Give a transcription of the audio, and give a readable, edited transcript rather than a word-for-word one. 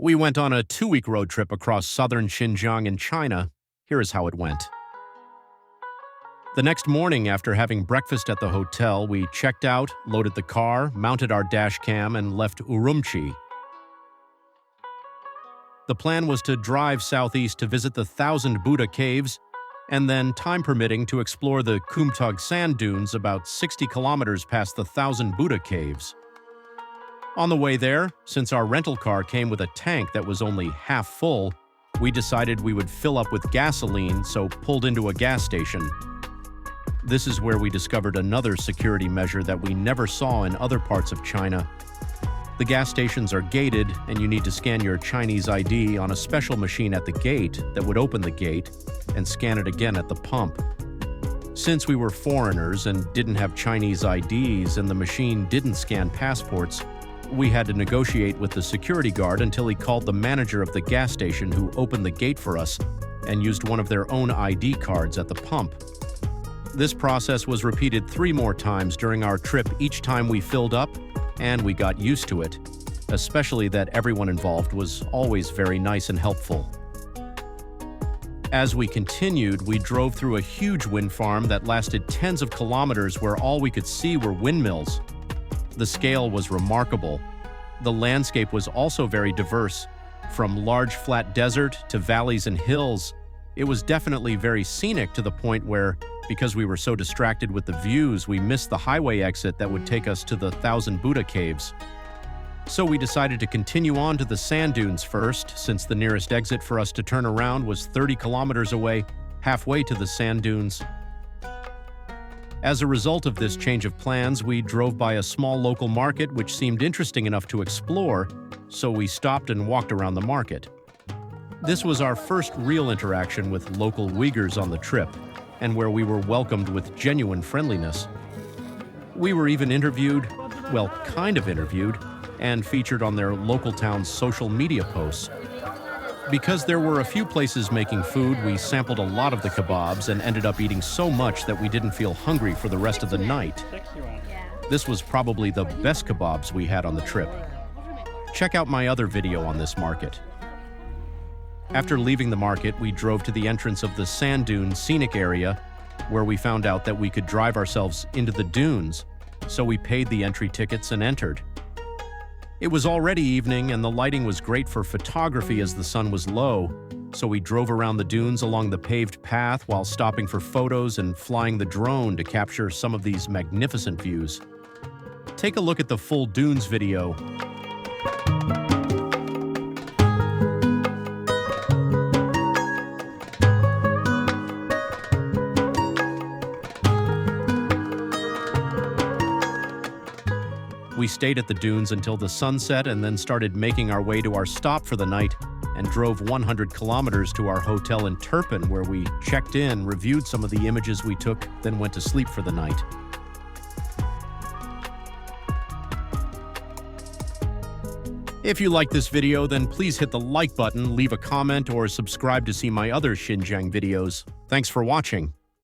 We went on a 2-week road trip across southern Xinjiang in China. Here is how it went. The next morning, after having breakfast at the hotel, we checked out, loaded the car, mounted our dash cam, and left Urumqi. The plan was to drive southeast to visit the Thousand Buddha Caves, and then, time permitting, to explore the Kumtag sand dunes about 60 kilometers past the Thousand Buddha Caves. On the way there, since our rental car came with a tank that was only half full, we decided we would fill up with gasoline, so pulled into a gas station. This is where we discovered another security measure that we never saw in other parts of China. The gas stations are gated, and you need to scan your Chinese ID on a special machine at the gate that would open the gate and scan it again at the pump. Since we were foreigners and didn't have Chinese IDs and the machine didn't scan passports, we had to negotiate with the security guard until he called the manager of the gas station who opened the gate for us and used one of their own ID cards at the pump. This process was repeated 3 more times during our trip each time we filled up, and we got used to it, especially that everyone involved was always very nice and helpful. As we continued, we drove through a huge wind farm that lasted tens of kilometers where all we could see were windmills. The scale was remarkable. The landscape was also very diverse, from large flat desert to valleys and hills. It was definitely very scenic to the point where, because we were so distracted with the views, we missed the highway exit that would take us to the Thousand Buddha Caves. So we decided to continue on to the sand dunes first, since the nearest exit for us to turn around was 30 kilometers away, halfway to the sand dunes. As a result of this change of plans, we drove by a small local market which seemed interesting enough to explore, so we stopped and walked around the market. This was our first real interaction with local Uyghurs on the trip, and where we were welcomed with genuine friendliness. We were even interviewed, well, kind of interviewed, and featured on their local town's social media posts. Because there were a few places making food, we sampled a lot of the kebabs and ended up eating so much that we didn't feel hungry for the rest of the night. This was probably the best kebabs we had on the trip. Check out my other video on this market. After leaving the market, we drove to the entrance of the sand dune scenic area, where we found out that we could drive ourselves into the dunes, so we paid the entry tickets and entered. It was already evening, and the lighting was great for photography as the sun was low, so we drove around the dunes along the paved path while stopping for photos and flying the drone to capture some of these magnificent views. Take a look at the full dunes video. We stayed at the dunes until the sunset and then started making our way to our stop for the night and drove 100 kilometers to our hotel in Turpan, where we checked in, reviewed some of the images we took, then went to sleep for the night. If you like this video, then please hit the like button, leave a comment, or subscribe to see my other Xinjiang videos. Thanks for watching.